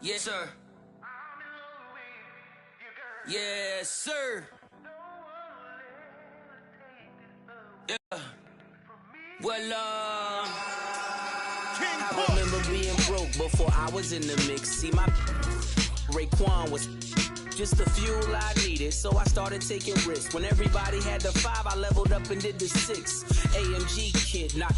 Yes, sir. Yes, sir. Yeah. Well, I remember being broke before I was in the mix. See, my Raekwon was just the fuel I needed, so I started taking risks. When everybody had the 5, I leveled up and did the 6. AMG kid, knock.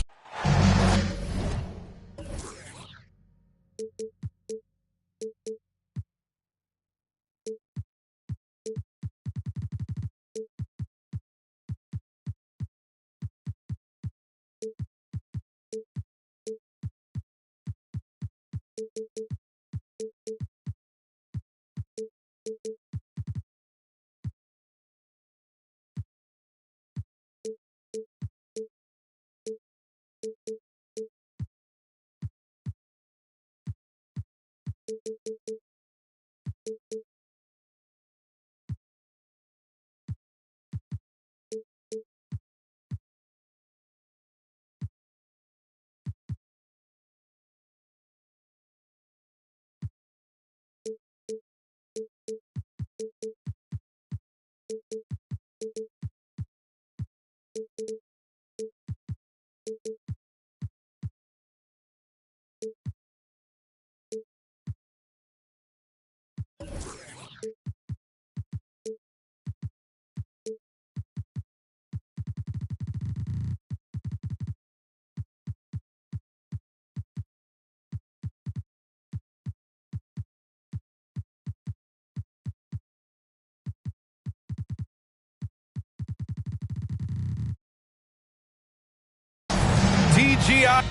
TGI.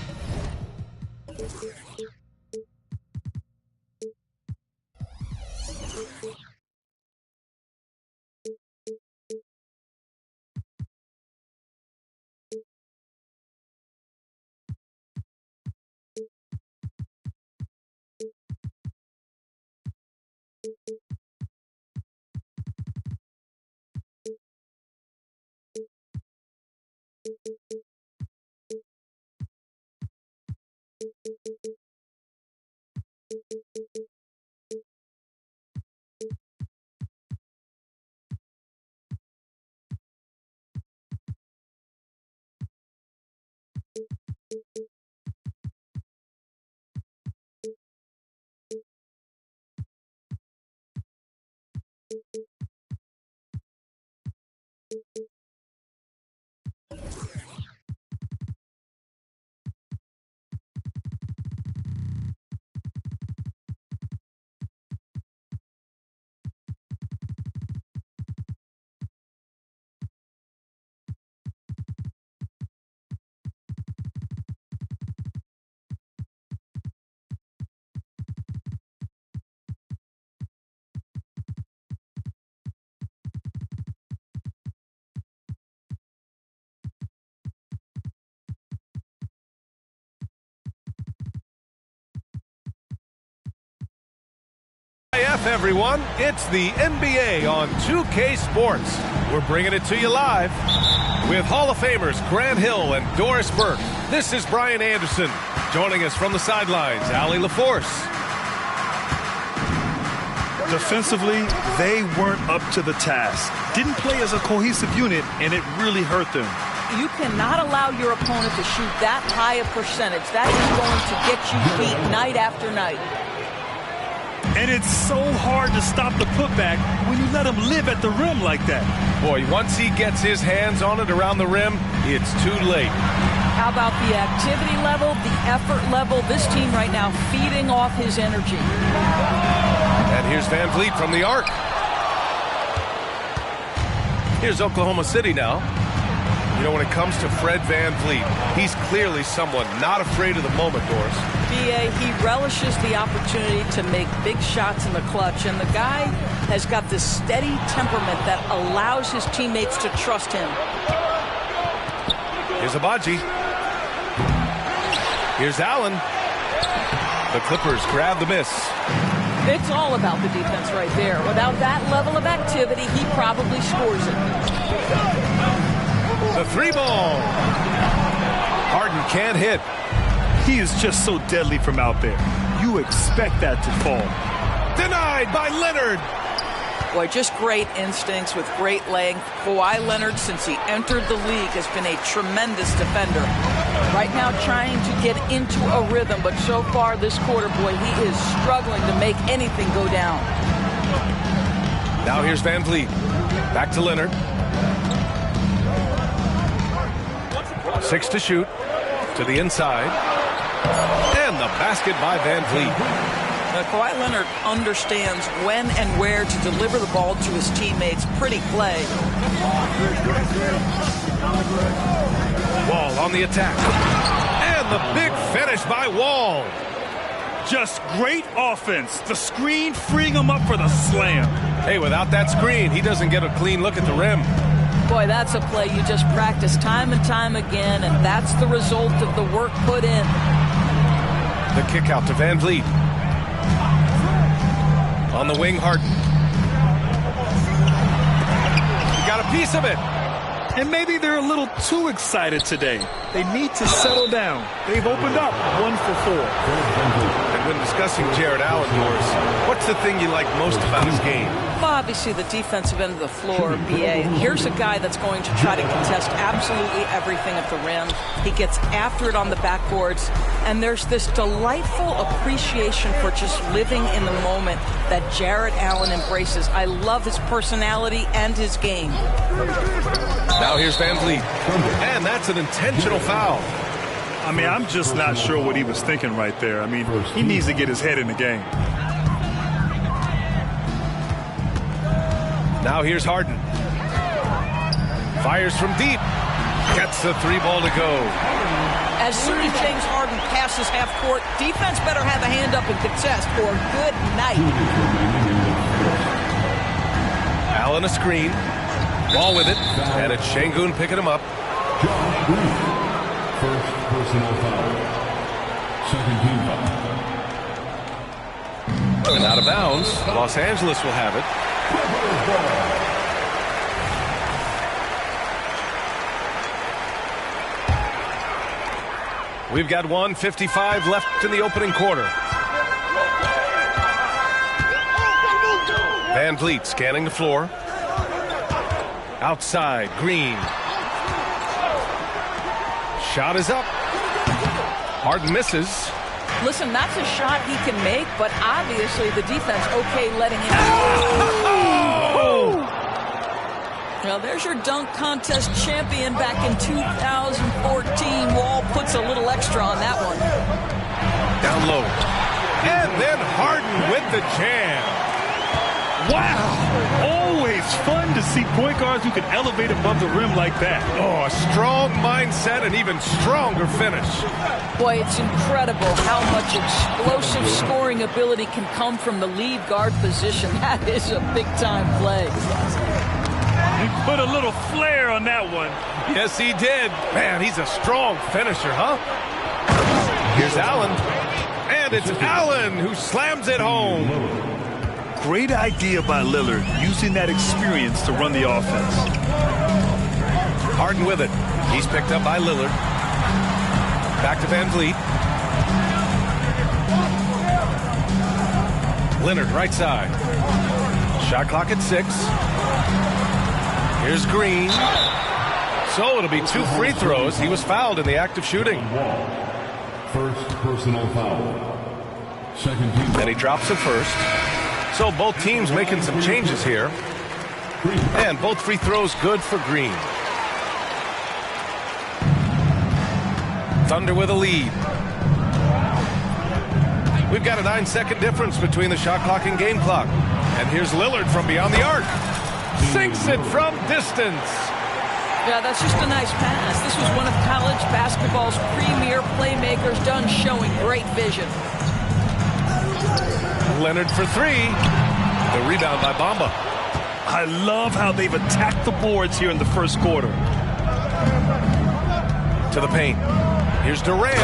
Everyone, it's the NBA on 2K Sports. We're bringing it to you live with Hall of Famers Grant Hill and Doris Burke. This is Brian Anderson. Joining us from the sidelines, Allie LaForce. Defensively, they weren't up to the task. Didn't play as a cohesive unit, and it really hurt them. You cannot allow your opponent to shoot that high a percentage. That is going to get you beat night after night. And it's so hard to stop the putback when you let him live at the rim like that. Boy, once he gets his hands on it around the rim, it's too late. How about the activity level, the effort level? This team right now feeding off his energy. And here's Van Vliet from the arc. Here's Oklahoma City now. You know, when it comes to Fred Van Vliet, he's clearly someone not afraid of the moment, Doris. B.A., he relishes the opportunity to make big shots in the clutch, and the guy has got this steady temperament that allows his teammates to trust him. Here's Abaji. Here's Allen. The Clippers grab the miss. It's all about the defense right there. Without that level of activity, he probably scores it. The three ball. Harden can't hit. He is just so deadly from out there. You you expect that to fall. Denied by Leonard. Boy, just great instincts with great length. Kawhi Leonard, since he entered the league, has been a tremendous defender. Right now trying to get into a rhythm, but so far this quarter, boy, he is struggling to make anything go down. Now here's Van Vliet. Back to Leonard. 6 to shoot. To the inside. And the basket by Van Vliet. Kawhi Leonard understands when and where to deliver the ball to his teammates. Pretty play. Wall on the attack. And the big finish by Wall. Just great offense. The screen freeing him up for the slam. Hey, without that screen, he doesn't get a clean look at the rim. Boy, that's a play you just practice time and time again, and that's the result of the work put in. The kick out to Van Vliet. On the wing, Harden. He got a piece of it. And maybe they're a little too excited today. They need to settle down. They've opened up 1 for 4. And when discussing Jared Allen, what's the thing you like most about his game? Well, obviously the defensive end of the floor, BA. Here's a guy that's going to try to contest absolutely everything at the rim. He gets after it on the backboards, and there's this delightful appreciation for just living in the moment that Jared Allen embraces. I love his personality and his game. Now here's Van Vliet. And that's an intentional foul. I mean, I'm just not sure what he was thinking right there. I mean, he needs to get his head in the game. Now here's Harden. Fires from deep. Gets the 3 ball to go. As soon as James Harden passes half court, defense better have a hand up and contest or good night. Allen a screen. Ball with it. And it's Şengün picking him up. First personal foul. Second team foul. And out of bounds. Los Angeles will have it. We've got 1:55 left in the opening quarter. Van Vliet scanning the floor. Outside, Green. Shot is up. Harden misses. Listen, that's a shot he can make, but obviously the defense okay letting him. Oh! Now there's your dunk contest champion back in 2014. Wall puts a little extra on that one. Down low. And then Harden with the jam. Wow! Always fun to see point guards who can elevate above the rim like that. Oh, a strong mindset and even stronger finish. Boy, it's incredible how much explosive scoring ability can come from the lead guard position. That is a big-time play. He put a little flair on that one. Yes, he did. Man, he's a strong finisher, huh? Here's Allen. And it's Allen who slams it home. Great idea by Lillard, using that experience to run the offense. Harden with it. He's picked up by Lillard. Back to Van Vliet. Leonard right side. Shot clock at 6. Here's Green. So it'll be 2 free throws. He was fouled in the act of shooting. First personal foul. Second team. And he drops it first. So both teams making some changes here. And both free throws good for Green. Thunder with a lead. We've got a 9-second difference between the shot clock and game clock. And here's Lillard from beyond the arc. Sinks it from distance. Yeah, that's just a nice pass. This was one of college basketball's premier playmakers done showing great vision. Leonard for 3. The rebound by Bamba. I love how they've attacked the boards here in the first quarter. To the paint. Here's Durant.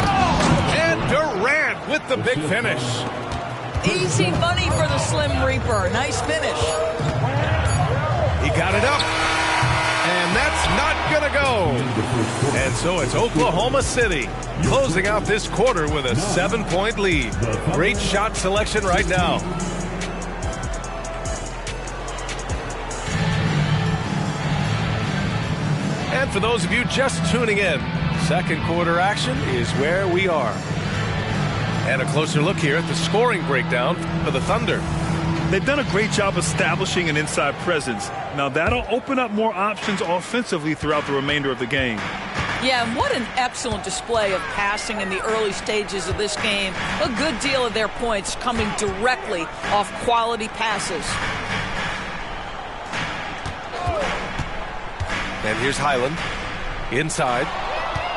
And Durant with the big finish. Easy money for the Slim Reaper. Nice finish. He got it up. And that's not going to go. go. And so it's Oklahoma City closing out this quarter with a 7-point lead. Great shot selection right now. And for those of you just tuning in, second quarter action is where we are. And a closer look here at the scoring breakdown for the Thunder. They've done a great job establishing an inside presence. Now that'll open up more options offensively throughout the remainder of the game. Yeah, and what an excellent display of passing in the early stages of this game. A good deal of their points coming directly off quality passes. And here's Highland. Inside.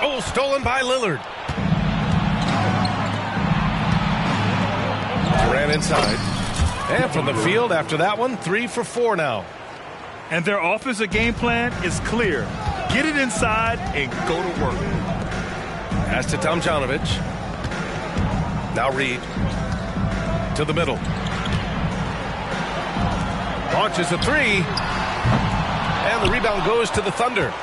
Oh, stolen by Lillard. Durant inside. And from the field after that one, 3 for 4 now. And their offensive game plan is clear. Get it inside and go to work. Pass to Tomjanovich. Now Reed. To the middle. Launches a 3. And the rebound goes to the Thunder.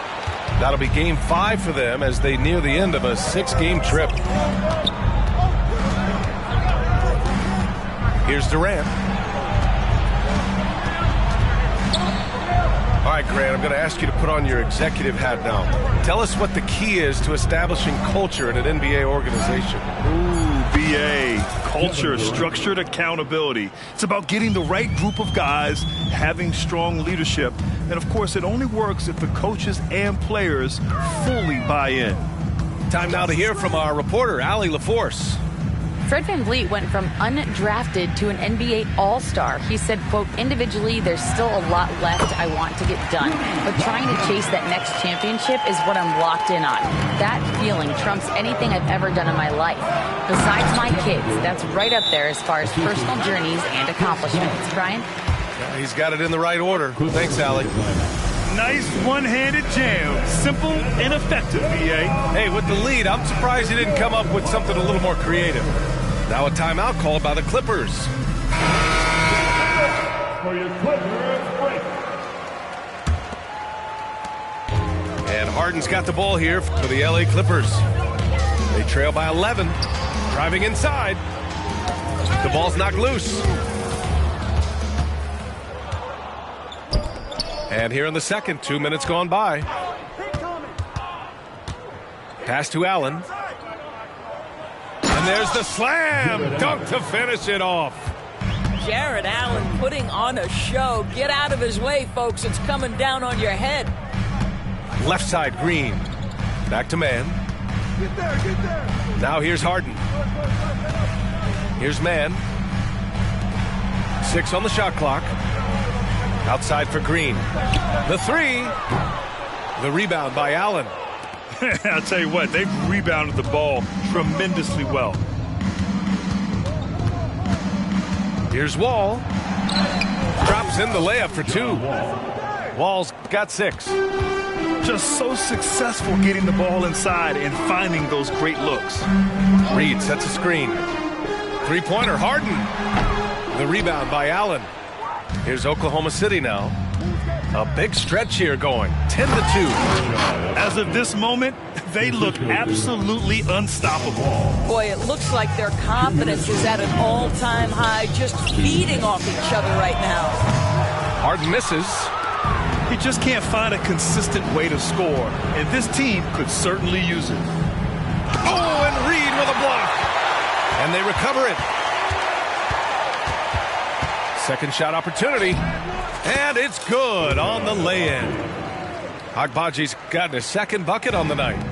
That'll be game 5 for them as they near the end of a 6-game trip. Here's Durant. All right, Grant, I'm going to ask you to put on your executive hat now. Tell us what the key is to establishing culture in an NBA organization. Ooh, BA. Culture, structured accountability. It's about getting the right group of guys, having strong leadership. And, of course, it only works if the coaches and players fully buy in. Time now to hear from our reporter, Allie LaForce. Fred VanVleet went from undrafted to an NBA All-Star. He said, quote, individually, there's still a lot left I want to get done, but trying to chase that next championship is what I'm locked in on. That feeling trumps anything I've ever done in my life. Besides my kids, that's right up there as far as personal journeys and accomplishments. Brian? Yeah, he's got it in the right order. Thanks, Allie. Nice one-handed jam. Simple and effective, BA. Hey, with the lead, I'm surprised he didn't come up with something a little more creative. Now a timeout called by the Clippers. For your Clippers break. And Harden's got the ball here for the LA Clippers. They trail by 11. Driving inside. The ball's knocked loose. And here in the second, 2 minutes gone by. Pass to Allen. And there's the slam dunk to finish it off. Jared Allen putting on a show. Get out of his way, folks. It's coming down on your head. Left side, Green. Back to man. Get there. Now here's Harden. Here's man. 6 on the shot clock. Outside for Green. The 3. The rebound by Allen. I'll tell you what, they've rebounded the ball tremendously well. Here's Wall. Drops in the layup for 2. Wall's got 6. Just so successful getting the ball inside and finding those great looks. Reed sets a screen. 3-pointer, Harden. The rebound by Allen. Here's Oklahoma City now. A big stretch here going. 10-2. As of this moment, they look absolutely unstoppable. Boy, it looks like their confidence is at an all-time high, just feeding off each other right now. Harden misses. He just can't find a consistent way to score, and this team could certainly use it. Oh, and Reed with a block. And they recover it. Second shot opportunity. And it's good on the lay-in. Agbaji's gotten his second bucket on the night.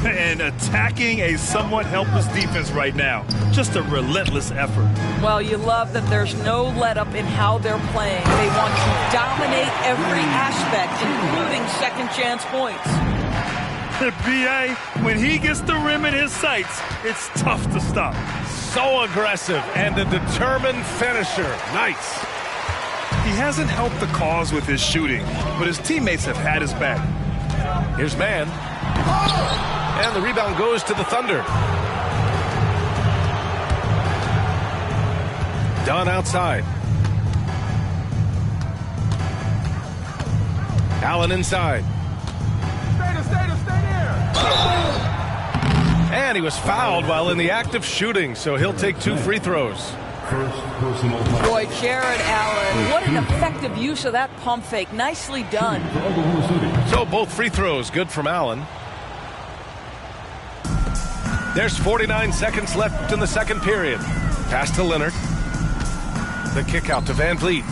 And attacking a somewhat helpless defense right now. Just a relentless effort. Well, you love that there's no let-up in how they're playing. They want to dominate every aspect, including second-chance points. BA, when he gets the rim in his sights, it's tough to stop. So aggressive and a determined finisher. Nice. He hasn't helped the cause with his shooting, but his teammates have had his back. Here's man. And the rebound goes to the Thunder. Dunn outside. Allen inside. And he was fouled while in the act of shooting, so he'll take 2 free throws. First personal foul. Boy, Jared Allen, what an effective use of that pump fake. Nicely done. So both free throws good from Allen. There's 49 seconds left in the second period. Pass to Leonard. The kick out to Van Vliet.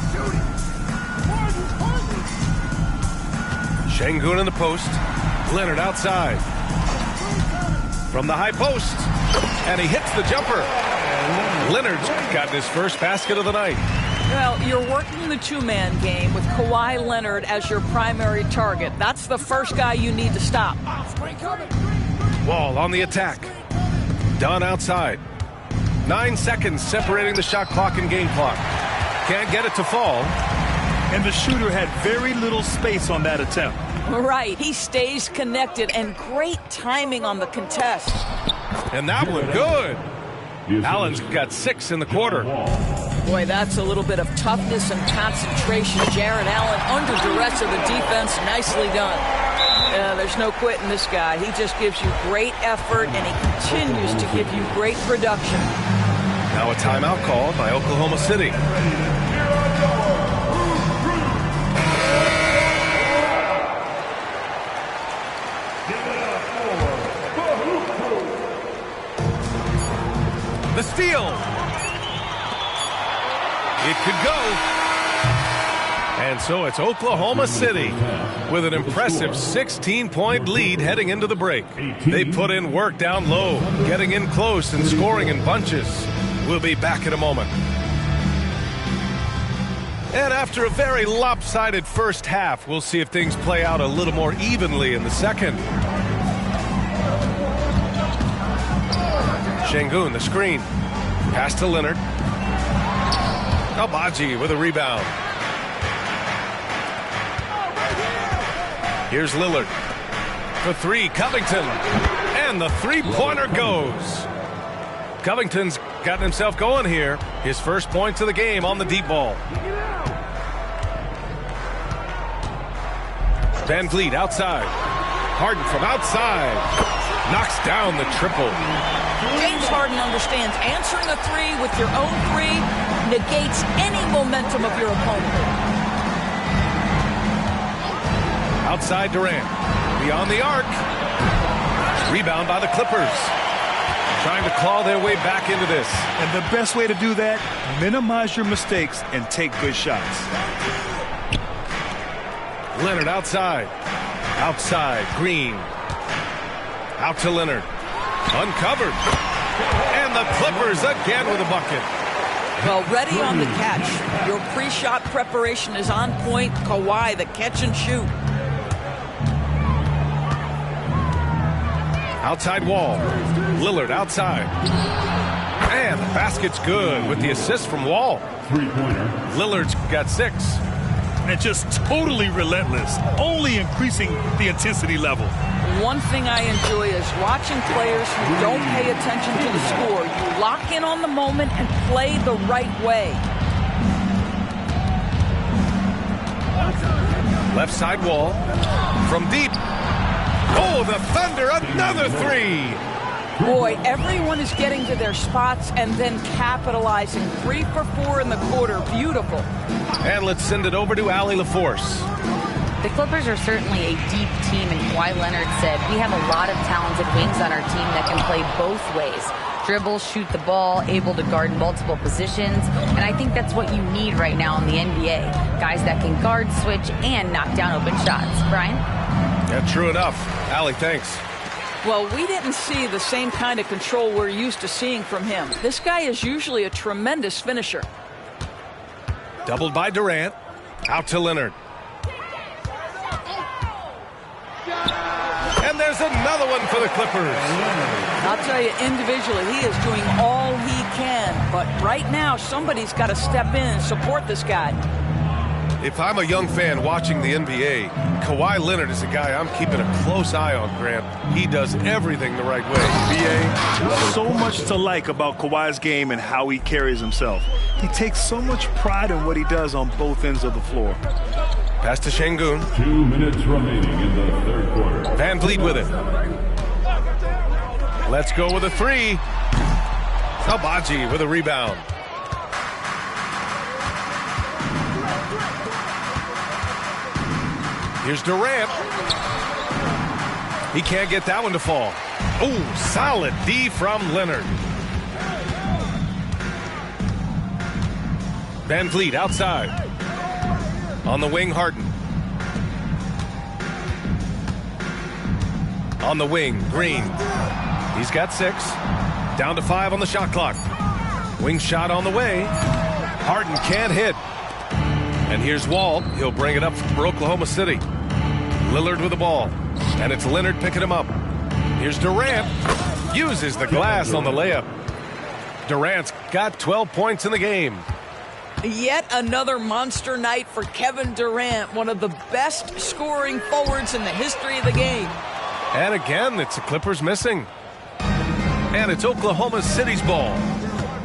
Şengün in the post. Leonard outside. From the high post. And he hits the jumper. Leonard's gotten his first basket of the night. Well, you're working the two-man game with Kawhi Leonard as your primary target. That's the first guy you need to stop. Wall on the attack. Dunn outside. 9 seconds separating the shot clock and game clock. Can't get it to fall. And the shooter had very little space on that attempt. Right, he stays connected, and great timing on the contest. And that one good. Allen's got 6 in the quarter. Boy, that's a little bit of toughness and concentration. Jared Allen under duress of the defense. Nicely done. There's no quitting this guy. He just gives you great effort, and he continues to give you great production. Now a timeout called by Oklahoma City. The steal. It could go. And so it's Oklahoma City with an impressive 16-point lead heading into the break. They put in work down low, getting in close and scoring in bunches. We'll be back in a moment. And after a very lopsided first half, we'll see if things play out a little more evenly in the second. Şengün, the screen. Pass to Leonard. Albaji with a rebound. Here's Lillard. For 3, Covington. And the three-pointer goes. Covington's gotten himself going here. His first points of the game on the deep ball. Van Vliet outside. Harden from outside. Knocks down the triple. James Harden understands answering a 3 with your own 3 negates any momentum of your opponent. Outside Durant. Beyond the arc. Rebound by the Clippers. Trying to claw their way back into this. And the best way to do that, minimize your mistakes and take good shots. Leonard outside. Outside, Green. Out to Leonard. Uncovered. And the Clippers again with a bucket. Well, ready on the catch. Your pre-shot preparation is on point. Kawhi, the catch and shoot. Outside Wall. Lillard outside. And the basket's good with the assist from Wall. Three-pointer. Lillard's got 6. And just totally relentless, only increasing the intensity level. One thing I enjoy is watching players who don't pay attention to the score. You lock in on the moment and play the right way. Left side Wall. From deep. Oh, the Thunder, another 3. Boy, everyone is getting to their spots and then capitalizing. 3 for 4 in the quarter. Beautiful. And let's send it over to Allie LaForce. The Clippers are certainly a deep team, and Kawhi Leonard said, we have a lot of talented wings on our team that can play both ways. Dribble, shoot the ball, able to guard multiple positions, and I think that's what you need right now in the NBA. Guys that can guard, switch, and knock down open shots. Brian? Yeah, true enough. Allie, thanks. Well, we didn't see the same kind of control we're used to seeing from him. This guy is usually a tremendous finisher. Doubled by Durant. Out to Leonard. And there's another one for the Clippers. I'll tell you, individually, he is doing all he can. But right now, somebody's got to step in and support this guy. If I'm a young fan watching the NBA, Kawhi Leonard is a guy I'm keeping a close eye on, Grant. He does everything the right way. BA, so much to like about Kawhi's game and how he carries himself. He takes so much pride in what he does on both ends of the floor. Pass to Şengün. 2 minutes remaining in the third quarter. Van Vliet with it. Let's go with a three. Abaji with a rebound. Here's Durant. He can't get that one to fall. Oh, solid D from Leonard. Van Vliet outside. On the wing, Harden. On the wing, Green. He's got 6. Down to 5 on the shot clock. Wing shot on the way. Harden can't hit. And here's Wall. He'll bring it up for Oklahoma City. Lillard with the ball. And it's Leonard picking him up. Here's Durant. Uses the glass on the layup. Durant's got 12 points in the game. Yet another monster night for Kevin Durant, one of the best scoring forwards in the history of the game. And again, it's the Clippers missing. And it's Oklahoma City's ball.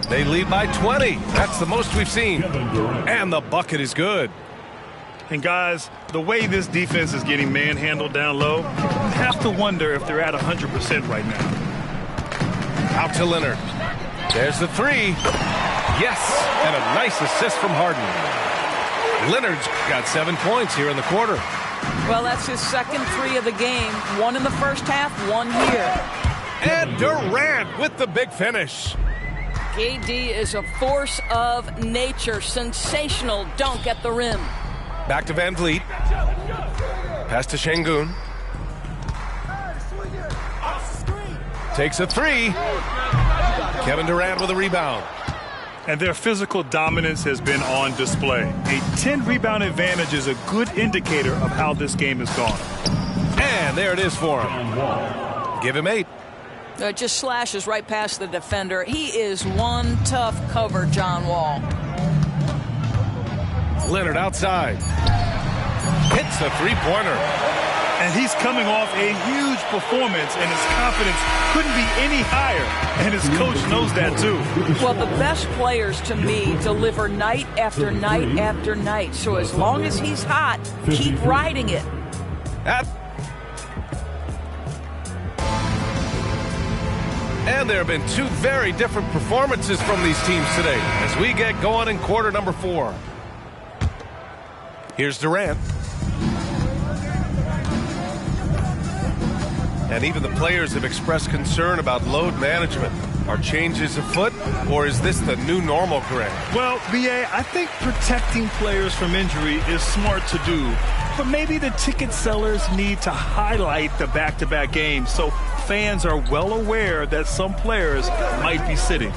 They lead by 20. That's the most we've seen. And the bucket is good. And guys, the way this defense is getting manhandled down low, you have to wonder if they're at 100% right now. Out to Leonard. There's the three. Yes, and a nice assist from Harden. Leonard's got 7 points here in the quarter. Well, that's his second 3 of the game. 1 in the first half, 1 here. And Durant with the big finish. KD is a force of nature. Sensational dunk at the rim. Back to Van Vliet. Pass to Şengün. Takes a 3. Kevin Durant with a rebound. And their physical dominance has been on display. A 10-rebound advantage is a good indicator of how this game has gone. And there it is for him. Give him 8. Just slashes right past the defender. He is one tough cover, John Wall. Leonard outside. Hits the three-pointer. And he's coming off a huge performance, and his confidence couldn't be any higher. And his coach knows that, too. Well, the best players, to me, deliver night after night after night. So as long as he's hot, keep riding it. And there have been 2 very different performances from these teams today as we get going in quarter number 4. Here's Durant. And even the players have expressed concern about load management. Are changes afoot, or is this the new normal, Greg? Well, B.A., I think protecting players from injury is smart to do. But maybe the ticket sellers need to highlight the back-to-back games so fans are well aware that some players might be sitting.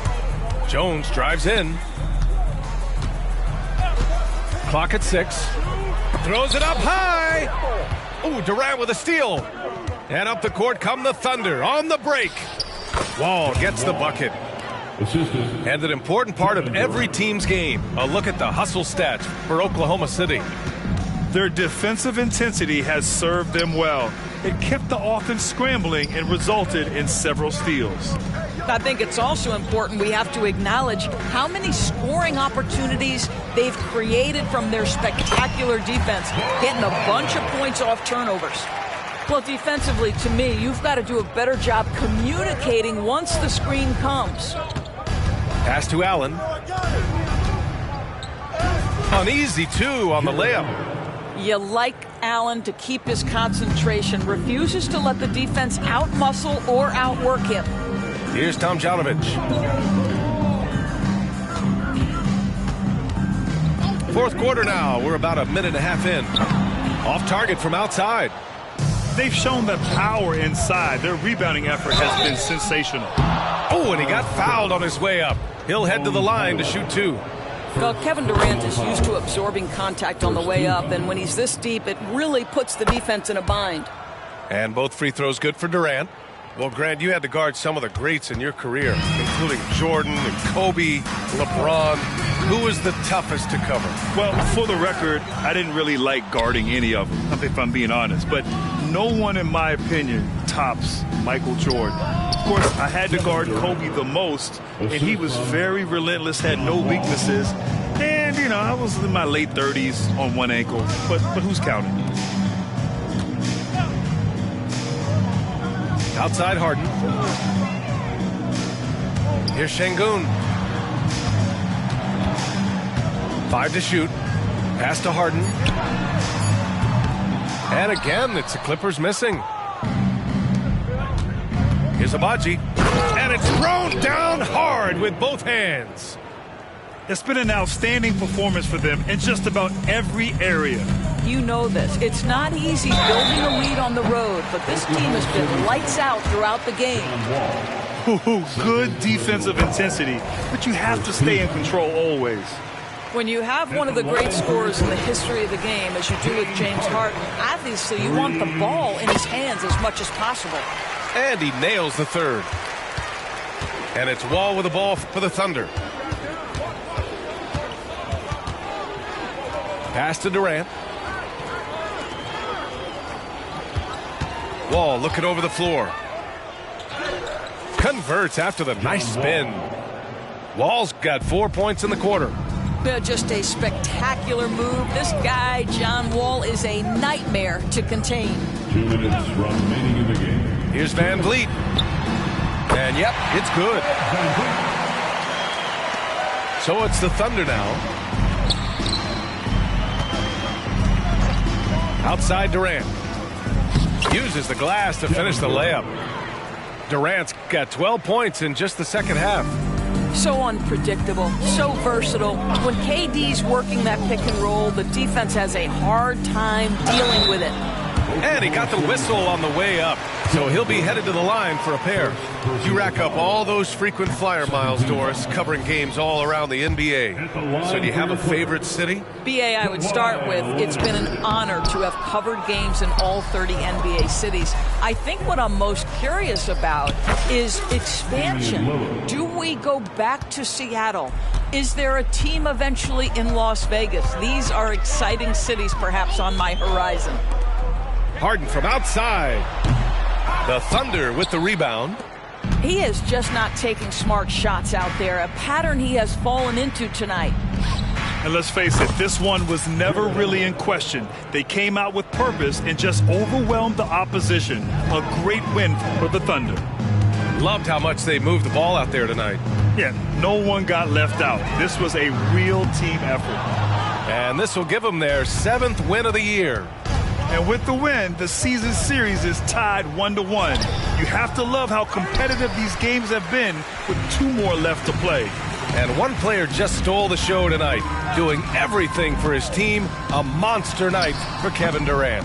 Jones drives in. Clock at 6. Throws it up high. Ooh, Durant with a steal. And up the court come the Thunder on the break. Wall gets the bucket. And an important part of every team's game, a look at the hustle stats for Oklahoma City. Their defensive intensity has served them well. It kept the offense scrambling and resulted in several steals. I think it's also important we have to acknowledge how many scoring opportunities they've created from their spectacular defense, getting a bunch of points off turnovers. Well, defensively, to me, you've got to do a better job communicating once the screen comes. Pass to Allen. An easy 2 on the layup. You like Allen to keep his concentration, refuses to let the defense out-muscle or outwork him. Here's Tomjanovich. Fourth quarter now. We're about a minute and a half in. Off target from outside. They've shown the power inside. Their rebounding effort has been sensational. Oh, and he got fouled on his way up. He'll head to the line to shoot 2. Well, Kevin Durant is used to absorbing contact on the way up, and when he's this deep, it really puts the defense in a bind. And both free throws good for Durant. Well, Grant, you had to guard some of the greats in your career, including Jordan and Kobe, LeBron. Who was the toughest to cover? Well, for the record, I didn't really like guarding any of them, if I'm being honest. But no one, in my opinion, tops Michael Jordan. Of course, I had to guard Kobe the most, and he was very relentless, had no weaknesses. And, you know, I was in my late 30s on one ankle, but who's counting? Outside Harden. Here's Şengün. 5 to shoot. Pass to Harden. And again, it's the Clippers missing. Here's Abaji. And it's thrown down hard with both hands. It's been an outstanding performance for them in just about every area. You know this. It's not easy building a lead on the road, but this team has been lights out throughout the game. Good defensive intensity, but you have to stay in control always. When you have one of the great scorers in the history of the game, as you do with James Harden, obviously you want the ball in his hands as much as possible. And he nails the third. And it's Wall with the ball for the Thunder. Pass to Durant. Wall looking over the floor. Converts after the nice spin. Wall's got 4 points in the quarter. Just a spectacular move. This guy, John Wall, is a nightmare to contain. 2 minutes remaining in the game. Here's Van Vliet. And yep, it's good. So it's the Thunder now. Outside Durant. Uses the glass to finish the layup. Durant's got 12 points in just the second half. So unpredictable, so versatile. When KD's working that pick and roll, the defense has a hard time dealing with it. And he got the whistle on the way up, so he'll be headed to the line for a pair. You rack up all those frequent flyer miles, Doris, covering games all around the NBA. So do you have a favorite city? BA, I would start with, it's been an honor to have covered games in all 30 NBA cities. I think what I'm most curious about is expansion. Do we go back to Seattle? Is there a team eventually in Las Vegas? These are exciting cities perhaps on my horizon. Harden from outside. The Thunder with the rebound. He is just not taking smart shots out there, a pattern he has fallen into tonight. And let's face it, this one was never really in question. They came out with purpose and just overwhelmed the opposition. A great win for the Thunder. Loved how much they moved the ball out there tonight. Yeah, no one got left out. This was a real team effort. And this will give them their 7th win of the year. And with the win, the season series is tied 1-1. You have to love how competitive these games have been with 2 more left to play. And one player just stole the show tonight, doing everything for his team. A monster night for Kevin Durant.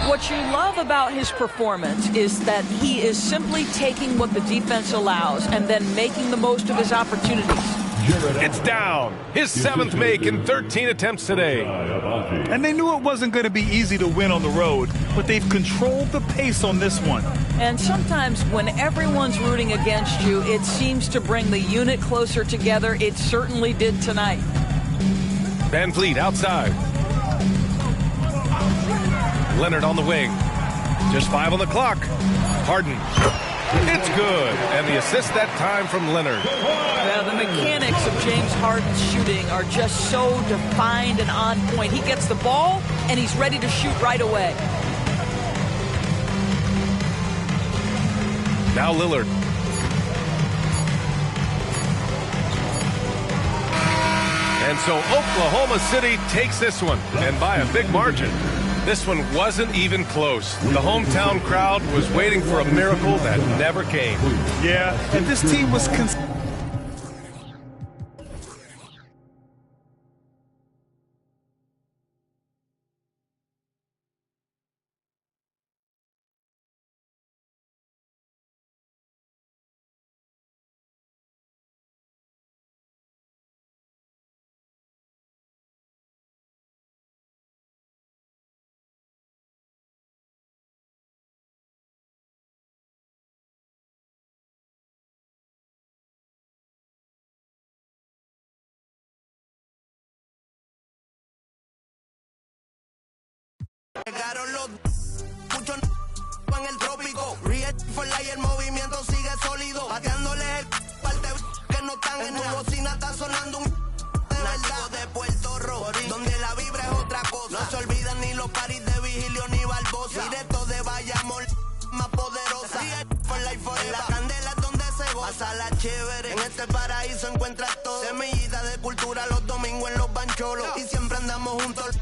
What you love about his performance is that he is simply taking what the defense allows and then making the most of his opportunities. It's down. His 7th make in 13 attempts today. And they knew it wasn't going to be easy to win on the road, but they've controlled the pace on this one. And sometimes when everyone's rooting against you, it seems to bring the unit closer together. It certainly did tonight. Van Vliet outside. Leonard on the wing. Just 5 on the clock. Harden. It's good. And the assist that time from Leonard. Yeah, the mechanics of James Harden's shooting are just so defined and on point. He gets the ball, and he's ready to shoot right away. Now Lillard. And so Oklahoma City takes this one, and by a big margin. This one wasn't even close. The hometown crowd was waiting for a miracle that never came. Yeah, and this team was Llegaron los muchos en el trópico. Ríe y el movimiento sigue sólido. Bateándoles el parte que no están en tu bocina está sonando un de verdad de Puerto Rico, donde la vibra es otra cosa. No se olvidan ni los paris de Vigilio ni Barbosa. Directo de Bayamón, más poderosa. Ríe for life forever. La candela es donde se goza. pa' la chévere. En este paraíso encuentras todo. Semillita de cultura los domingos en los bancholos. Y siempre andamos juntos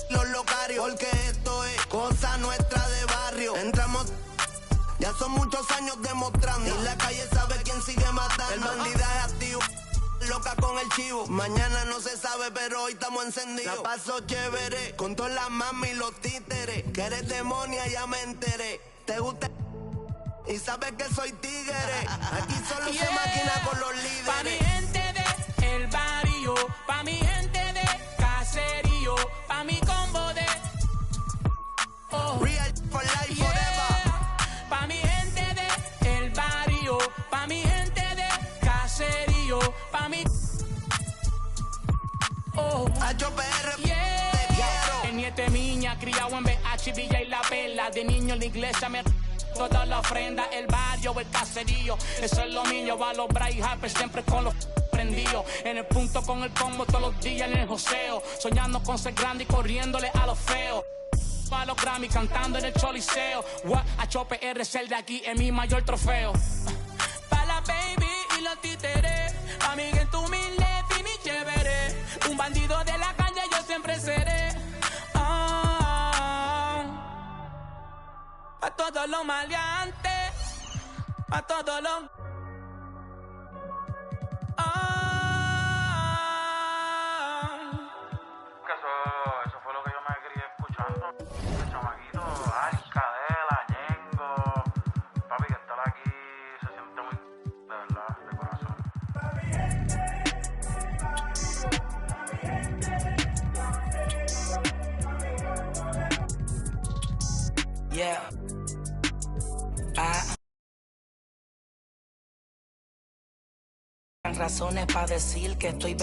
los locarios. Porque esto es cosa nuestra de barrio. Entramos, ya son muchos años demostrando. Y la calle sabe quién sigue matando. El bandidaje activo, loca con el chivo. Mañana no se sabe, pero hoy estamos encendidos. La paso chévere, con todas las mami y los títeres. Que eres demonia, ya me enteré. Te gusta y sabes que soy tigre. Aquí solo se maquina con los líderes. Pa' mi gente de el barrio, pa' mi gente de caserío, pa' mi combo de Real for life forever. Pa' mi gente de el barrio, pa' mi gente de caserío, pa' mi HPR, te quiero. El nieto de miña, criado en BH, Villa y La Vela. De niño en la iglesia me toda la ofrenda, el barrio, el caserío. Eso es lo mío, va a los Bright Harper siempre con los prendidos. En el punto con el combo todos los días en el joseo. Soñando con ser grande y corriéndole a los feos. A los Grammy cantando en el choliseo. HPR es el de aquí, es mi mayor trofeo. Pa' la baby y los títeres. Pa' mi gente humilde, fi mi chévere. Un bandido de la calle yo siempre seré. Pa' todos los maleantes. Pa' todos los... Eso fue lo que yo me crié escuchando. El chamaquito, Cadela, Ñengo. Papi, que estar aquí se siente muy... de verdad, de corazón. Yeah. Razones para decir que estoy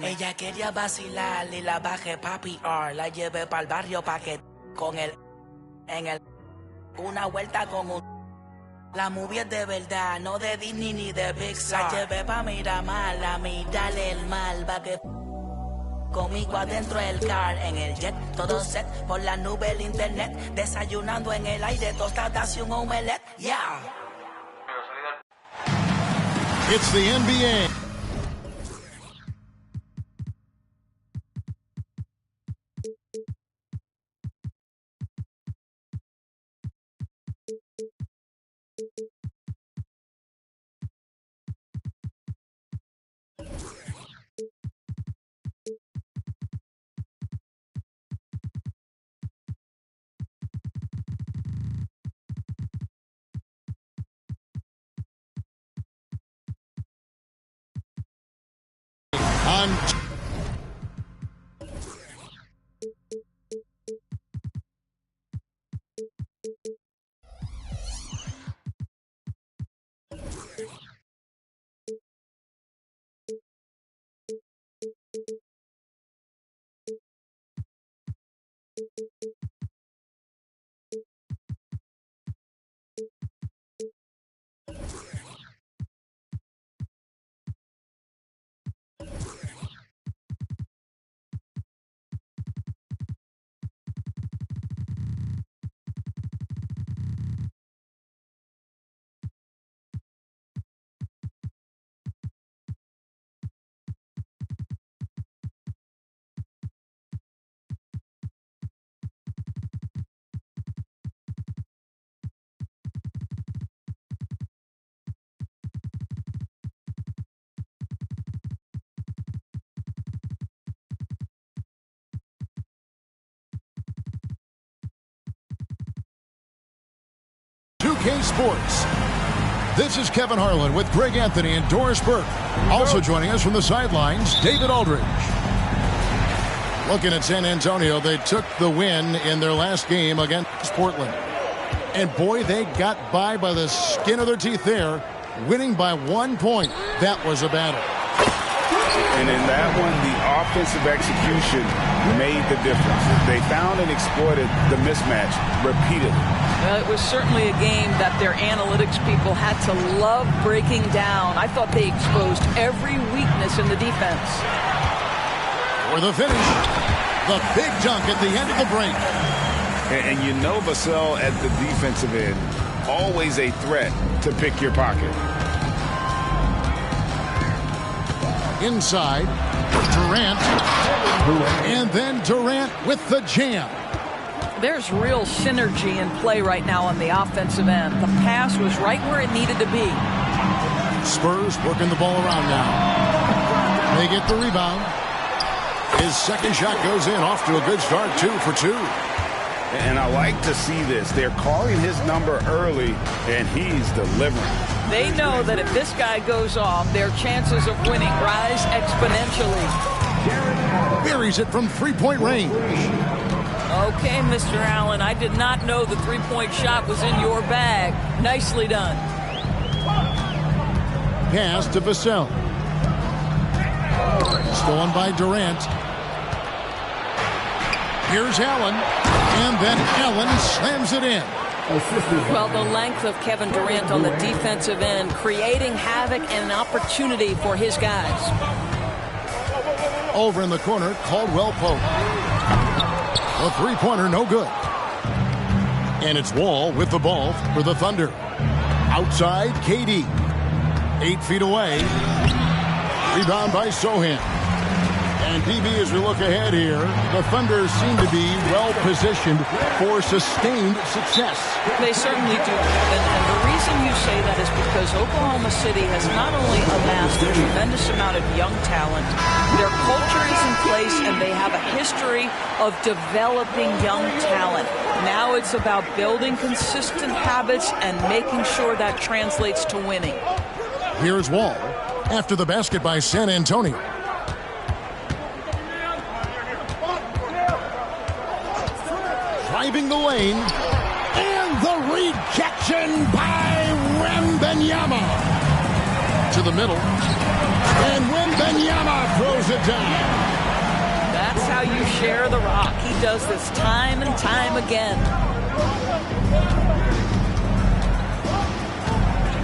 Ella quería vacilar y la bajé papi R. La llevé para el barrio pa' que con él en el una vuelta con un... La movie es de verdad, no de Disney ni de Pixar. La llevé pa' Miramar, a mirarle el mal, pa' que conmigo adentro del car, en el jet, todo set, por la nube el internet, desayunando en el aire, tostadas y un omelette, yeah. It's the NBA. K Sports. This is Kevin Harlan with Greg Anthony and Doris Burke. Also joining us from the sidelines, David Aldridge. Looking at San Antonio, they took the win in their last game against Portland. And boy, they got by the skin of their teeth there. winning by 1 point. That was a battle. And in that one, the offensive execution made the difference. They found and exploited the mismatch repeatedly. Well, it was certainly a game that their analytics people had to love breaking down. I thought they exposed every weakness in the defense. For the finish, the big dunk at the end of the break. And you know Vassell at the defensive end, always a threat to pick your pocket. Inside, Durant, and then Durant with the jam. There's real synergy in play right now on the offensive end. The pass was right where it needed to be. Spurs working the ball around now. They get the rebound. His second shot goes in, off to a good start, 2 for 2. And I like to see this. They're calling his number early, and he's delivering. They know that if this guy goes off, their chances of winning rise exponentially. Buries it from three-point range. Okay, Mr. Allen, I did not know the three-point shot was in your bag. Nicely done. Pass to Vassell. Stolen by Durant. Here's Allen. And then Allen slams it in. Well, the length of Kevin Durant on the defensive end, creating havoc and an opportunity for his guys. Over in the corner, Caldwell Pope. A three-pointer, no good. And it's Wall with the ball for the Thunder. Outside, KD. 8 feet away. Rebound by Sohan. And DB, as we look ahead here, the Thunder seem to be well-positioned for sustained success. They certainly do. And the reason you say that is because Oklahoma City has not only amassed a tremendous amount of young talent, their culture is in place and they have a history of developing young talent. Now it's about building consistent habits and making sure that translates to winning. Here's Wall after the basket by San Antonio. Driving the lane, and the rejection by Wembanyama. To the middle, and Wembanyama throws it down. That's how you share the rock. He does this time and time again.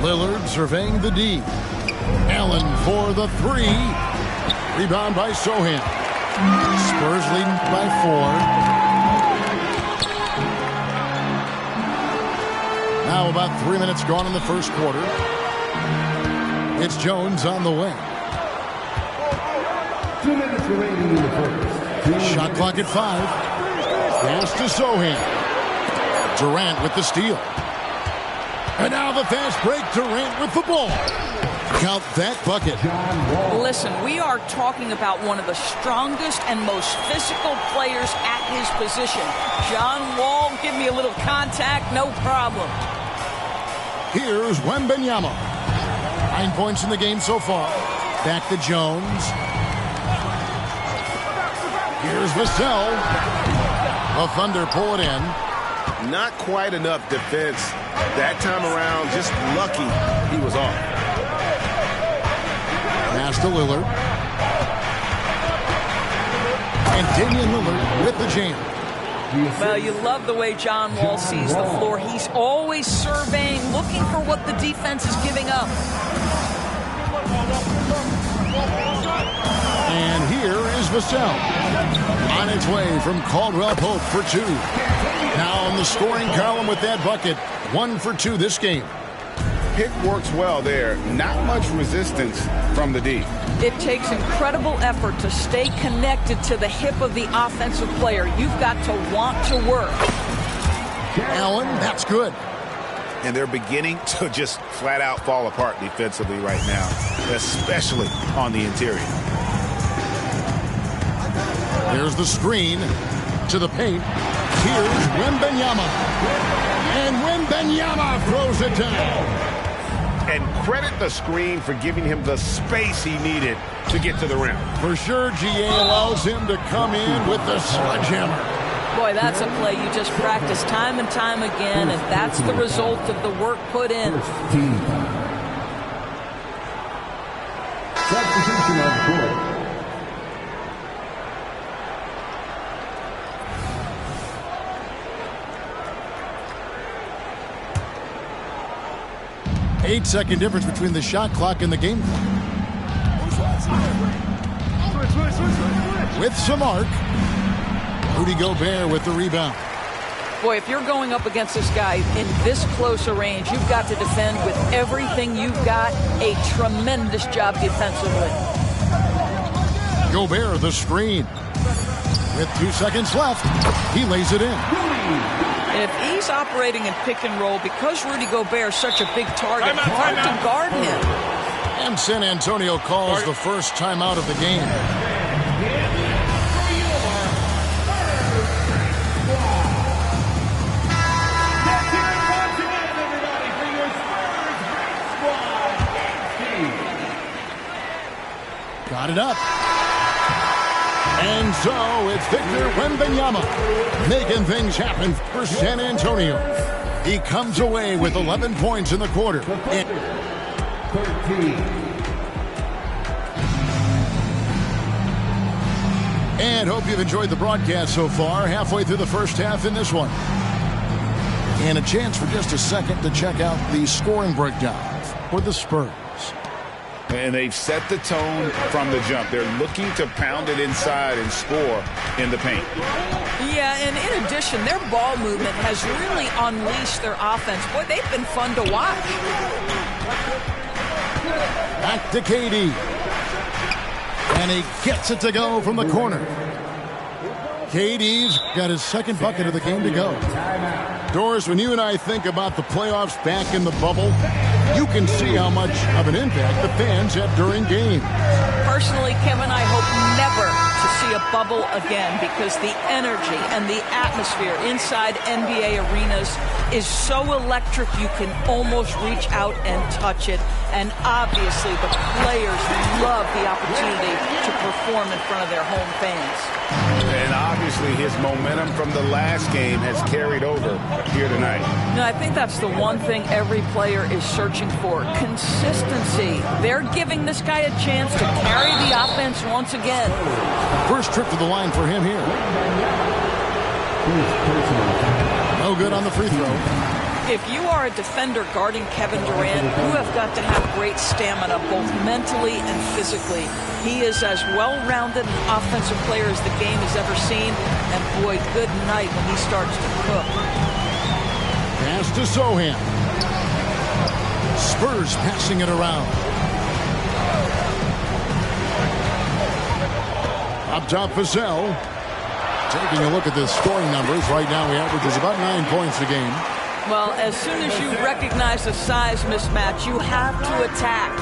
Lillard surveying the D. Allen for the three. Rebound by Sohan. Spurs leading by 4. Now about 3 minutes gone in the first quarter. It's Jones on the wing. 2 minutes remaining in the first. Shot clock at 5. Pass to Sohan. Durant with the steal. And now the fast break. Durant with the ball. Count that bucket. Listen, we are talking about one of the strongest and most physical players at his position. John Wall, give me a little contact, no problem. Here's Wembanyama. 9 points in the game so far. Back to Jones. Here's Vassell. The Thunder pull it in. Not quite enough defense that time around. Just lucky he was off. Pass to Lillard. And Damian Lillard with the jam. Well, you love the way John Wall sees the floor. He's always surveying, looking for what the defense is giving up. And here is Vassell. On its way from Caldwell Pope for 2. Now in the scoring column with that bucket. 1 for 2 this game. Pick works well there. Not much resistance from the D. It takes incredible effort to stay connected to the hip of the offensive player. You've got to want to work. Allen, that's good. And they're beginning to just flat out fall apart defensively right now, especially on the interior. There's the screen to the paint. Here's Wembanyama. And Wembanyama throws it down. And credit the screen for giving him the space he needed to get to the rim. For sure, GA allows him to come in with the sledgehammer. Boy, that's a play you just practice time and time again, and that's the result of the work put in. possession of the ball. 8-second difference between the shot clock and the game clock. With some arc, Rudy Gobert with the rebound. Boy, if you're going up against this guy in this close a range, you've got to defend with everything you've got. A tremendous job defensively. Gobert the screen. With 2 seconds left, he lays it in. And if he's operating in pick and roll, because Rudy Gobert is such a big target, hard to guard him. And San Antonio calls the first timeout of the game. Got it up. And so it's Victor Wembanyama making things happen for San Antonio. He comes away with 11 points in the quarter. 13. And hope you've enjoyed the broadcast so far. Halfway through the first half in this one. And a chance for just a second to check out the scoring breakdown for the Spurs. And they've set the tone from the jump. They're looking to pound it inside and score in the paint. Yeah, and in addition, their ball movement has really unleashed their offense. Boy, they've been fun to watch. Back to KD. And he gets it to go from the corner. KD's got his second bucket of the game to go. Doris, when you and I think about the playoffs back in the bubble, you can see how much of an impact the fans have during games. Personally, Kevin, I hope never to see a bubble again, because the energy and the atmosphere inside NBA arenas is so electric you can almost reach out and touch it. And obviously the players love the opportunity to perform in front of their home fans. And obviously his momentum from the last game has carried over here tonight. No, I think that's the one thing every player is searching for: consistency. They're giving this guy a chance to carry the offense once again. First trip to the line for him here. No good on the free throw. If you are a defender guarding Kevin Durant, you have got to have great stamina, both mentally and physically. He is as well-rounded an offensive player as the game has ever seen. And boy, good night when he starts to cook. Pass to Sohan. Spurs passing it around. Up top, Vassell. Taking a look at the scoring numbers. Right now, he averages about 9 points a game. Well, as soon as you recognize the size mismatch, you have to attack.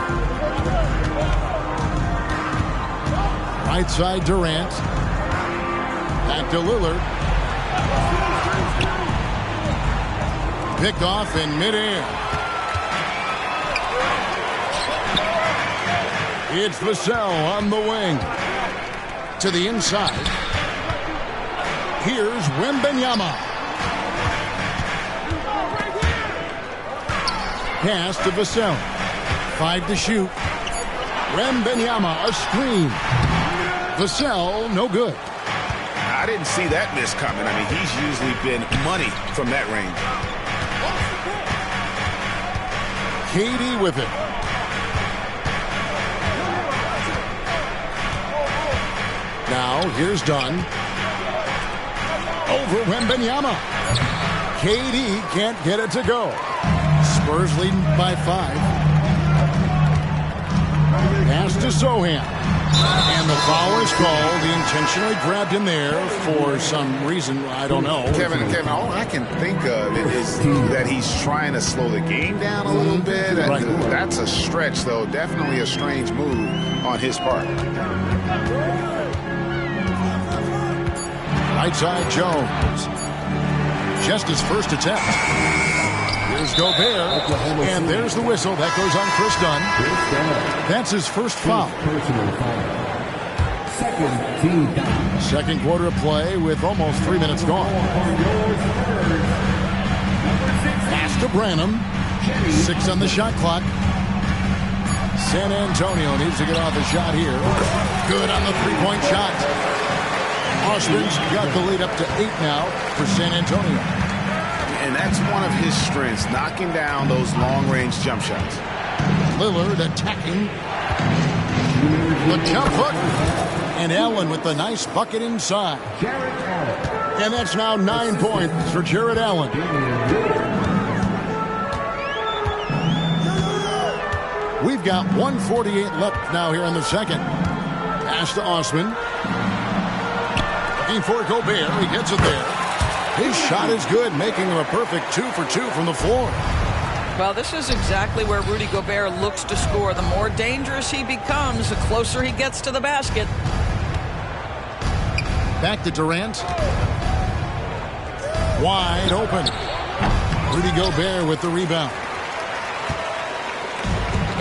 Right side, Durant. Back to Lillard. Picked off in midair. It's Vassell on the wing. To the inside. Here's Wembanyama. Pass to Vassell. 5 to shoot. Wembanyama, a screen. Vassell, no good. I didn't see that miss coming. I mean, he's usually been money from that range. KD with it. Now, here's Dunn. Over Wembanyama. KD can't get it to go. Spurs leading by 5. Pass to Sohan. And the foul is called. He intentionally grabbed him there for some reason. I don't know. Kevin, all I can think of is that he's trying to slow the game down a little bit. Right. That's a stretch, though. Definitely a strange move on his part. Right side, Jones. Just his first attempt. Here's Gobert, and there's the whistle. That goes on Chris Dunn. That's his first foul. Second quarter of play with almost 3 minutes gone. Pass to Branham. 6 on the shot clock. San Antonio needs to get off a shot here. Good on the three-point shot. Osman's got the lead up to 8 now for San Antonio. And that's one of his strengths, knocking down those long-range jump shots. Lillard attacking. The jump hook. And Allen with the nice bucket inside. And that's now 9 points for Jared Allen. We've got 1:48 left now here in the second. Pass to Osman. Looking for Gobert. He gets it there. His shot is good, making him a perfect 2 for 2 from the floor. Well, this is exactly where Rudy Gobert looks to score. The more dangerous he becomes, the closer he gets to the basket. Back to Durant. Wide open. Rudy Gobert with the rebound.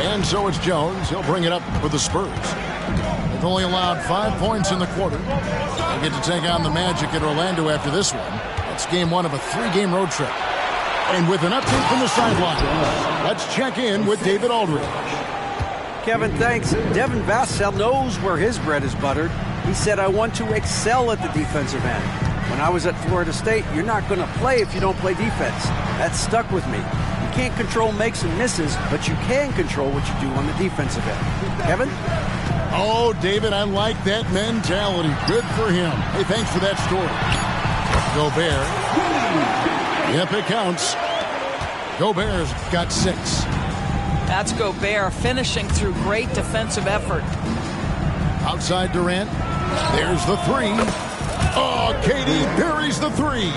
And so it's Jones. He'll bring it up for the Spurs. They've only allowed 5 points in the quarter. They get to take on the Magic at Orlando after this one. That's game 1 of a 3-game road trip. And with an update from the sideline, let's check in with David Aldridge. Kevin, thanks. Devin Vassell knows where his bread is buttered. He said, I want to excel at the defensive end. When I was at Florida State, you're not going to play if you don't play defense. That stuck with me. You can't control makes and misses, but you can control what you do on the defensive end. Kevin? Oh, David, I like that mentality. Good for him. Hey, thanks for that story. Gobert. Yep, it counts. Gobert's got 6. That's Gobert finishing through great defensive effort. Outside Durant. There's the 3. Oh, KD buries the 3.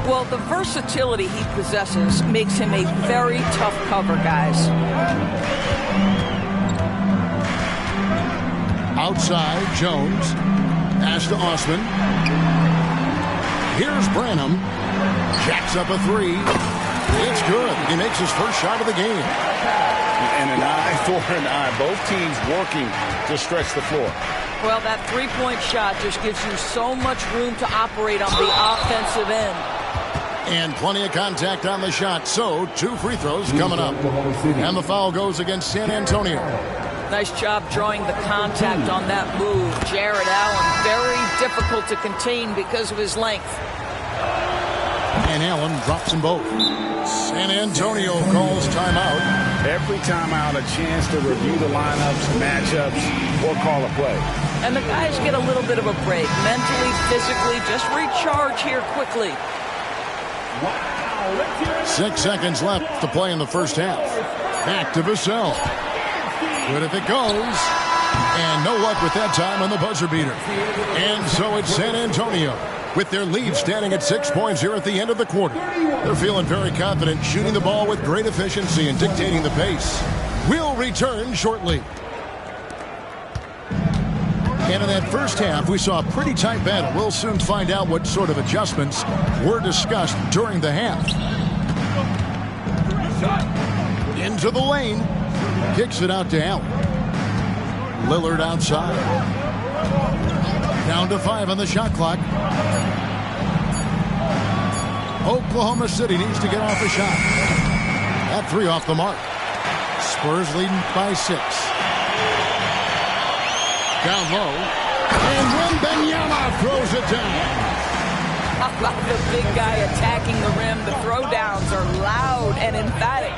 Well, the versatility he possesses makes him a very tough cover, guys. Outside, Jones. Pass to Osman. Here's Branham. Jacks up a 3. It's good. He makes his first shot of the game. And an eye for an eye. Both teams working to stretch the floor. Well, that three-point shot just gives you so much room to operate on the offensive end. And plenty of contact on the shot. So, 2 free throws coming up. And the foul goes against San Antonio. Nice job drawing the contact on that move. Jared Allen, very difficult to contain because of his length. And Allen drops them both. San Antonio calls timeout. Every timeout, a chance to review the lineups, matchups, or call a play. And the guys get a little bit of a break. Mentally, physically, just recharge here quickly. 6 seconds left to play in the first half. Back to Vassell. Good if it goes. And no luck with that time on the buzzer beater. And so it's San Antonio with their lead standing at 6 points here at the end of the quarter. They're feeling very confident, shooting the ball with great efficiency and dictating the pace. We'll return shortly. And in that first half, we saw a pretty tight battle. We'll soon find out what sort of adjustments were discussed during the half. Into the lane. Kicks it out to Allen. Lillard outside. Down to 5 on the shot clock. Oklahoma City needs to get off a shot. That 3 off the mark. Spurs leading by 6. Down low. And Wembanyama throws it down. How about the big guy attacking the rim? The throwdowns are loud and emphatic.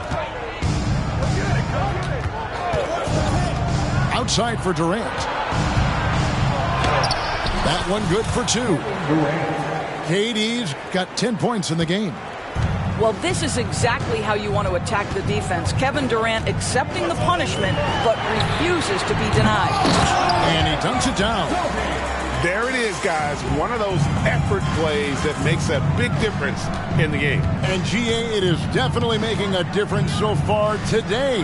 Outside for Durant. That one good for 2. KD's got 10 points in the game. Well, this is exactly how you want to attack the defense. Kevin Durant accepting the punishment, but refuses to be denied. And he dunks it down. There it is, guys. One of those effort plays that makes a big difference in the game. And GA, it is definitely making a difference so far today.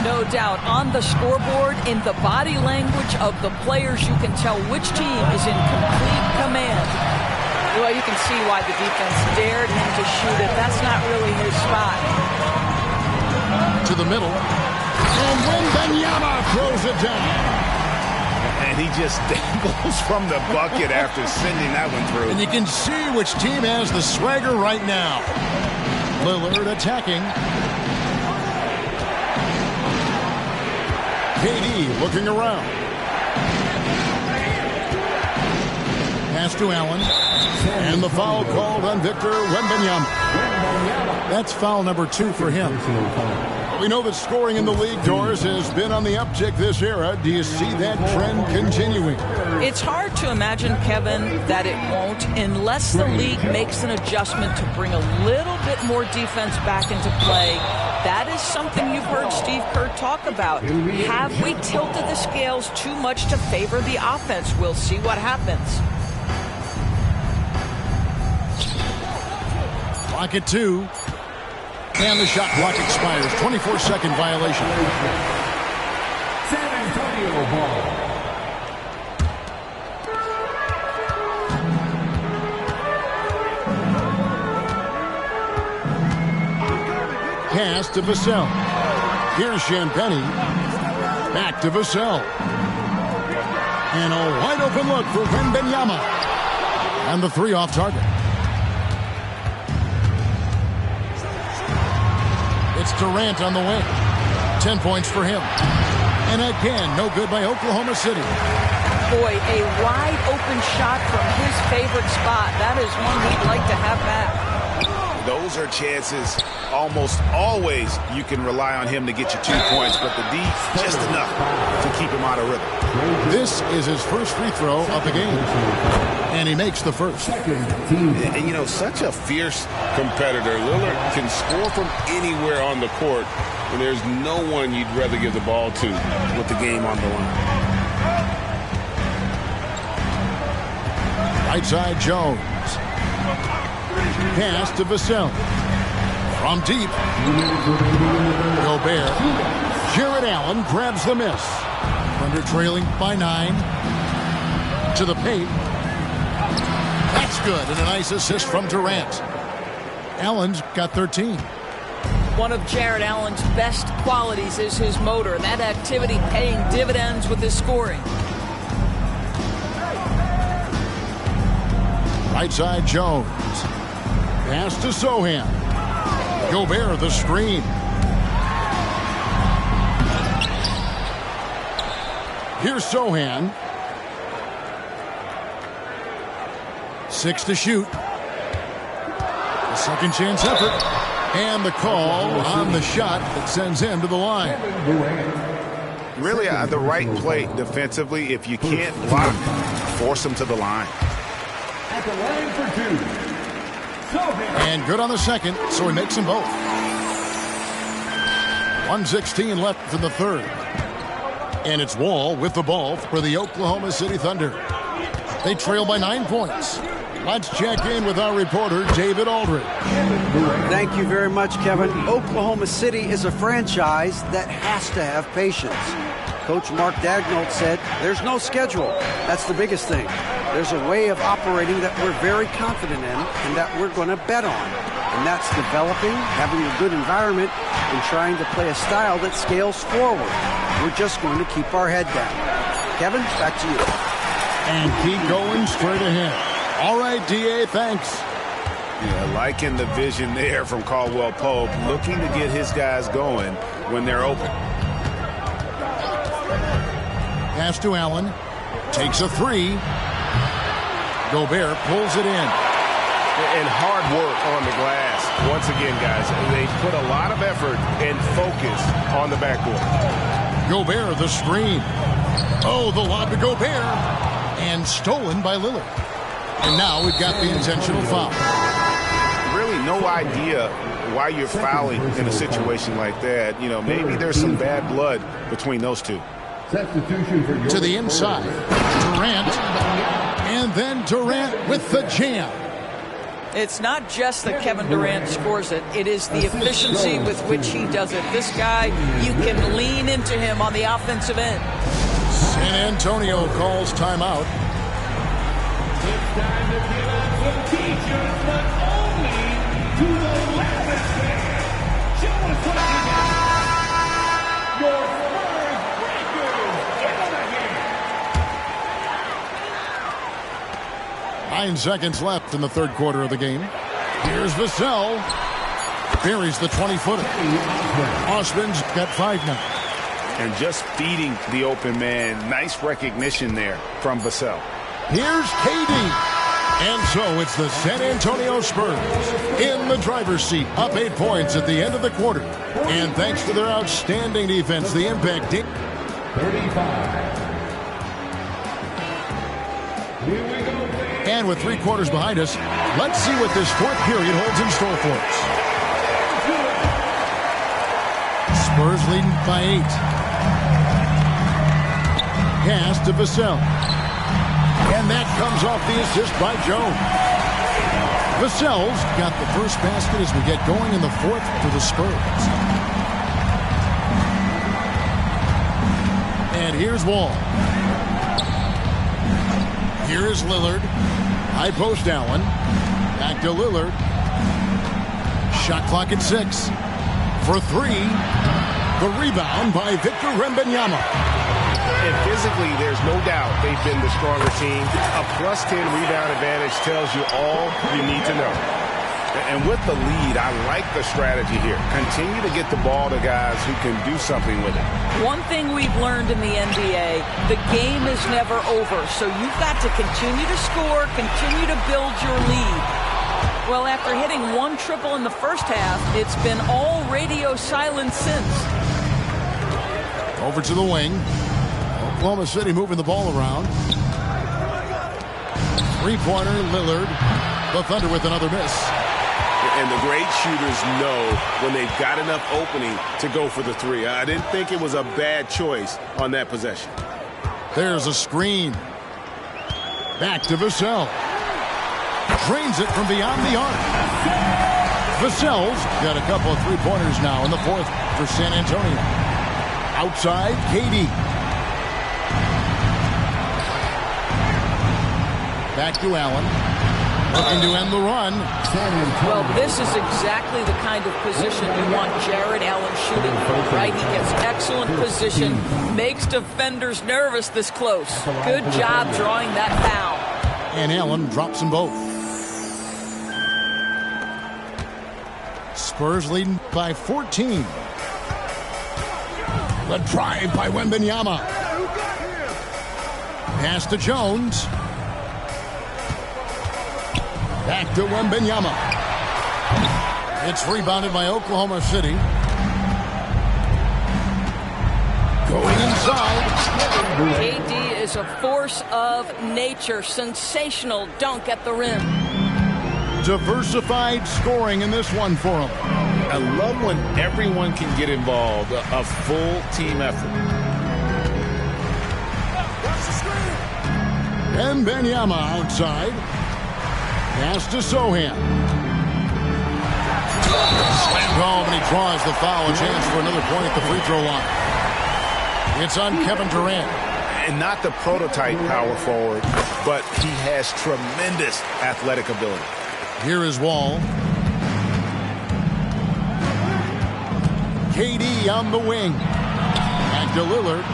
No doubt. On the scoreboard, in the body language of the players, you can tell which team is in complete command. Well, you can see why the defense dared him to shoot it. That's not really his spot. To the middle. And Wembanyama throws it down. And he just dangles from the bucket after sending that one through. And you can see which team has the swagger right now. Lillard attacking. KD looking around. Pass to Allen. And the foul called on Victor Wembanyama. That's foul number 2 for him. We know that scoring in the league, Doris, has been on the uptick this era. Do you see that trend continuing? It's hard to imagine, Kevin, that it won't unless the league makes an adjustment to bring a little bit more defense back into play. That is something you've heard Steve Kerr talk about. Have we tilted the scales too much to favor the offense? We'll see what happens. Clock at 2. And the shot clock expires. 24-second violation. San Antonio ball. Pass to Vassell. Here's Champagny. Back to Vassell. And a wide open look for Wembanyama. And the 3 off target. It's Durant on the wing. 10 points for him. And again, no good by Oklahoma City. Boy, a wide open shot from his favorite spot. That is one we'd like to have back. Those are chances almost always you can rely on him to get you 2 points, but the D, just enough to keep him out of rhythm. This is his first free throw of the game. And he makes the first. And, you know, such a fierce competitor. Lillard can score from anywhere on the court, and there's no one you'd rather give the ball to with the game on the line. Right side, Jones. Pass to Vassell. From deep. Gobert. Jared Allen grabs the miss. Thunder trailing by 9. To the paint. That's good, and a nice assist from Durant. Allen's got 13. One of Jared Allen's best qualities is his motor. That activity paying dividends with his scoring. Right side, Jones. Pass to Sohan. Gobert the screen. Here's Sohan. 6 to shoot. A second chance effort. And the call on the shot that sends him to the line. Really the right play defensively. If you can't block, force him to the line. At the line for 2. And good on the second, so he makes them both. 1:16 left in the third. And it's Wall with the ball for the Oklahoma City Thunder. They trail by 9 points. Let's check in with our reporter, David Aldridge. Thank you very much, Kevin. Oklahoma City is a franchise that has to have patience. Coach Mark Daigneault said, there's no schedule. That's the biggest thing. There's a way of operating that we're very confident in and that we're going to bet on. And that's developing, having a good environment, and trying to play a style that scales forward. We're just going to keep our head down. Kevin, back to you. And keep going straight ahead. All right, D.A., thanks. Yeah, liking the vision there from Caldwell Pope, looking to get his guys going when they're open. Pass to Allen. Takes a 3. Gobert pulls it in. And hard work on the glass. Once again, guys, they put a lot of effort and focus on the backboard. Gobert, the screen. Oh, the lob to Gobert. And stolen by Lillard. And now we've got the intentional foul. Really no idea why you're fouling in a situation like that. You know, maybe there's some bad blood between those two. Substitution for to the inside. Durant. And then Durant with the jam. It's not just that Kevin Durant scores it. It is the efficiency with which he does it. This guy, you can lean into him on the offensive end. San Antonio calls timeout. It's time to give up some teachers, but only to the loudest man. Show us what you got. Your Spurs breakers. Give them a hand. 9 seconds left in the third quarter of the game. Here's Vassell. Buries the 20-footer. Osman's got 5 now. and just feeding the open man. Nice recognition there from Vassell. Here's KD. And so it's the San Antonio Spurs in the driver's seat, up 8 points at the end of the quarter. And thanks to their outstanding defense, the impact 35. And with 3 quarters behind us, let's see what this fourth period holds in store for us. Spurs leading by 8. Pass to Vassell. And that comes off the assist by Jones. Vassell's got the first basket as we get going in the fourth for the Spurs. And here's Wall. Here is Lillard. High post Allen. Back to Lillard. Shot clock at 6. For 3. The rebound by Victor Wembanyama. And physically, there's no doubt they've been the stronger team. A +10 rebound advantage tells you all you need to know. And with the lead, I like the strategy here. Continue to get the ball to guys who can do something with it. One thing we've learned in the NBA, the game is never over. So you've got to continue to score, continue to build your lead. Well, after hitting 1 triple in the first half, it's been all radio silence since. Over to the wing. Oklahoma City moving the ball around. 3-pointer, Lillard. The Thunder with another miss. And the great shooters know when they've got enough opening to go for the 3. I didn't think it was a bad choice on that possession. There's a screen. Back to Vassell. Drains it from beyond the arc. Vassell's got a couple of 3-pointers now in the fourth for San Antonio. Outside, KD. Back to Allen. Looking to end the run. Well, this is exactly the kind of position you want Jared Allen shooting from, right? He gets excellent position, makes defenders nervous this close. Good job drawing that foul. And Allen drops them both. Spurs leading by 14. The drive by Wembanyama. Pass to Jones. Back to Wembanyama. It's rebounded by Oklahoma City. Going inside. KD is a force of nature. Sensational dunk at the rim. Diversified scoring in this one for him. I love when everyone can get involved. A full team effort. Wembanyama outside. Pass to Sohan. Slammed home, and he draws the foul. A chance for another point at the free throw line. It's on Kevin Durant. And not the prototype power forward, but he has tremendous athletic ability. Here is Wall. KD on the wing. Back to Lillard.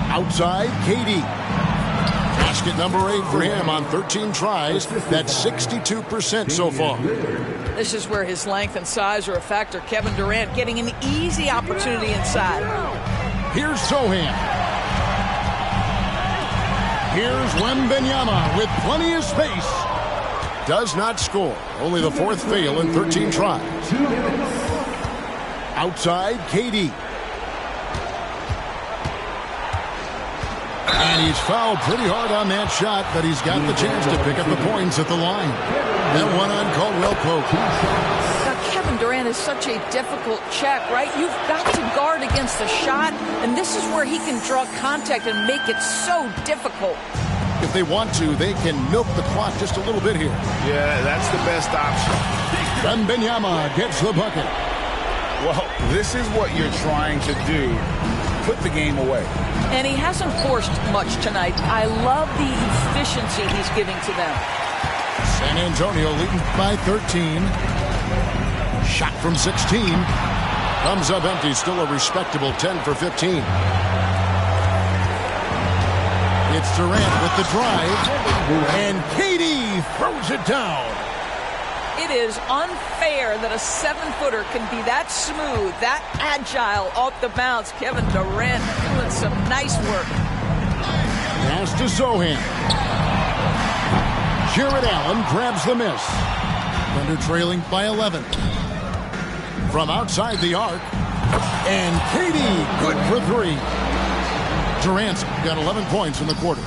Outside, KD. Basket number 8 for him on 13 tries. That's 62% so far. This is where his length and size are a factor. Kevin Durant getting an easy opportunity inside. Here's Sohan. Here's Wembanyama with plenty of space. Does not score. Only the 4th fail in 13 tries. Outside, KD. And he's fouled pretty hard on that shot, but he's got the chance to pick up the points at the line. That one on Caldwell Pope. Now, Kevin Durant is such a difficult check, right? You've got to guard against the shot, and this is where he can draw contact and make it so difficult. If they want to, they can milk the clock just a little bit here. Yeah, that's the best option. Wembanyama gets the bucket. Well, this is what you're trying to do. Put the game away. And he hasn't forced much tonight. I love the efficiency he's giving to them. San Antonio leading by 13. Shot from 16. Comes up empty. Still a respectable 10 for 15. It's Durant with the drive. And KD throws it down. It is unfair that a 7-footer can be that smooth, that agile off the bounce. Kevin Durant doing some nice work. Pass to Sohan. Jared Allen grabs the miss. Thunder trailing by 11. From outside the arc. And KD, good for 3. Durant's got 11 points in the quarter.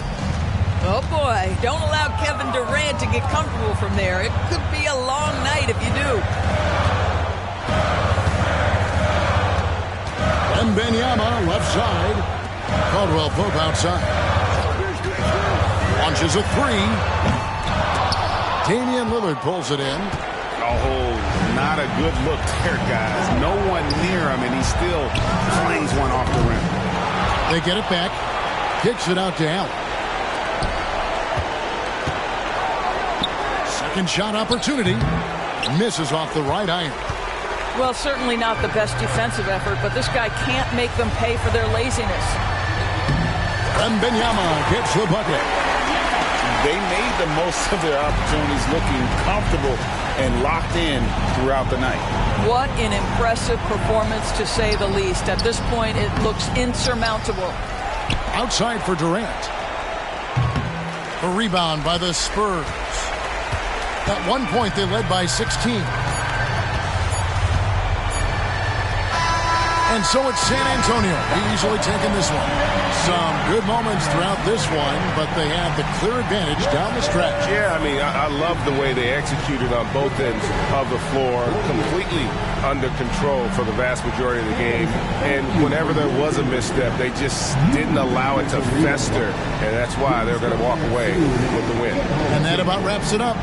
Oh, boy. Don't allow Kevin Durant to get comfortable from there. It could be a long night if you do. Wembanyama left side. Caldwell Pope outside. Launches a 3. Damian Lillard pulls it in. Oh, not a good look there, guys. No one near him, and he still flings one off the rim. They get it back. Kicks it out to Allen. Second shot opportunity. Misses off the right iron. Well, certainly not the best defensive effort, but this guy can't make them pay for their laziness. Wembanyama gets the bucket. They made the most of their opportunities, looking comfortable and locked in throughout the night. What an impressive performance, to say the least. At this point, it looks insurmountable. Outside for Durant. A rebound by the Spurs. At one point, they led by 16. And so it's San Antonio easily taking this one. Some good moments throughout this one, but they have the clear advantage down the stretch. Yeah, I mean, I love the way they executed on both ends of the floor, completely under control for the vast majority of the game. And whenever there was a misstep, they just didn't allow it to fester, and that's why they're going to walk away with the win. And that about wraps it up.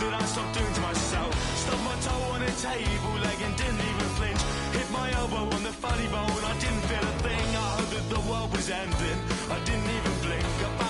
That I stopped doing to myself. Stubbed my toe on a table leg and didn't even flinch. Hit my elbow on the funny bone. I didn't feel a thing. I heard that the world was ending. I didn't even blink.